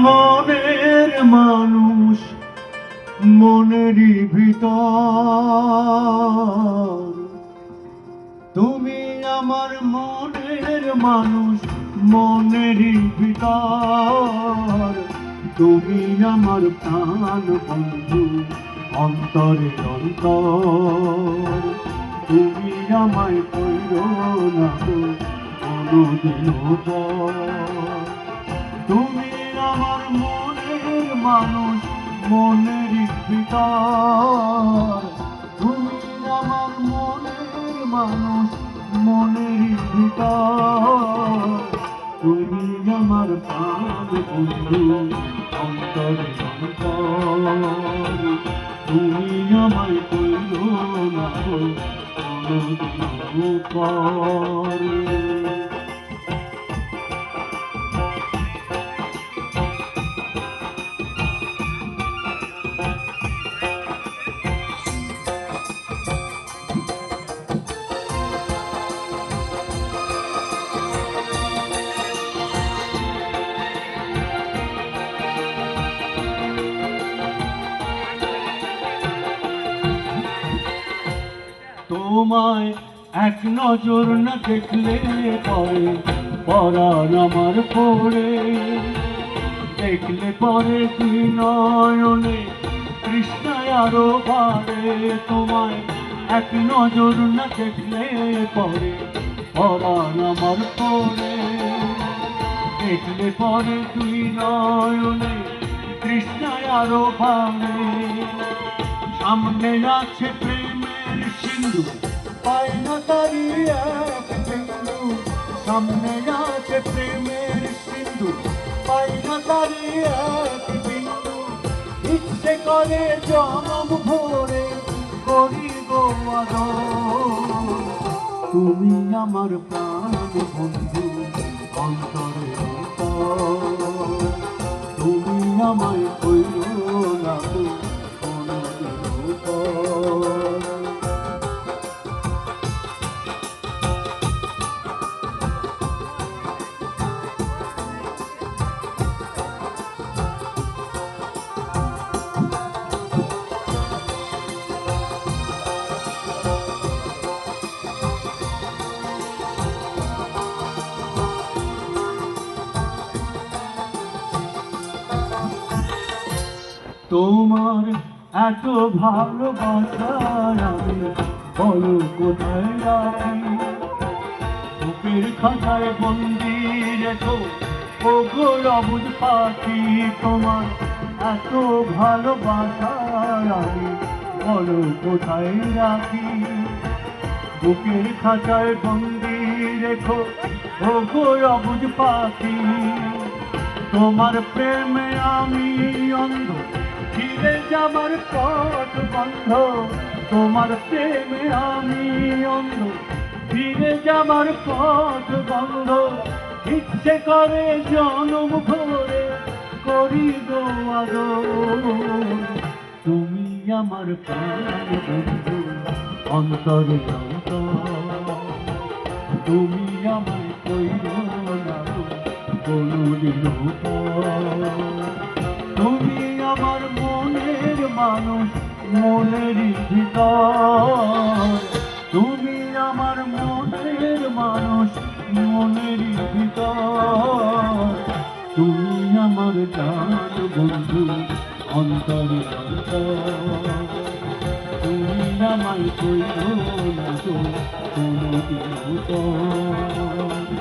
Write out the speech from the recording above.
মনের মানুষ মনেরই ভিতর, তুমি আমার মনের মানুষ মনেরই ভিতর, তুমি আমার প্রাণ বন্ধু অন্তরের অন্তর, তুমি আমায় কইরো না কোনদিন পর, তুমি আমার মনের মানুষ মনেরই ভিতর, তুমি আমার মনের মানুষ মনেরই ভিতর, তুমি আমার প্রাণ বন্ধু অন্তরে অন্তর, তুমি আমায় কইরো না কোনদিন পর। তোমায় এক নজর না দেখলে পরে পরাণ আমার পড়ে, দেখলে পরে দুই নয়নে তৃষ্ণায় আরো বাড়ে, তোমায় এক নজর না দেখলে পরে পরাণ আমার পড়ে, দেখলে পরে দুই নয়নে তৃষ্ণায় আরো বাড়ে, সামনে আছে প্রেমের সিন্ধু পাই না তারি এক বিন্দু, সামনে আছে প্রেমের সিন্ধু পাই না তারি এক বিন্দু, ইচ্ছে করে জনম ভরে করি গো আদর, তুমি আমার প্রাণ বন্ধু অন্তরে অন্তর, তুমি আমায় কইরো না তোমার এত ভালোবাসার আমি বলো কোথায় রাখি, বুকের খাতায় বন্দি রেখো ও গো অবুঝ পাখি, তোমার এত ভালোবাসার আমি বলো কোথায় রাখি, বুকের খাতায় বন্দি রেখো ও গো অবুঝ পাখি, তোমার প্রেমে আমি অন্ধ ফিরে যাবার পথ বন্ধ, তোমার প্রেমে আমি অন্ধ ফিরে যাবার পথ বন্ধ, ইচ্ছে করে জনম ভরে করি গো আদর, তুমি আমার প্রাণ বন্ধু অন্তরে অন্তর, তুমি আমায় কইরো না কোনদিন পর, তুমি আমার মনের মানুষ মনেরই ভিতর, তুমি আমার মনের মানুষ মনেরই ভিতর, তুমি আমার জান বন্ধু অন্তরে অন্তর, তুমি আমায় কইরো না কোনদিন পর।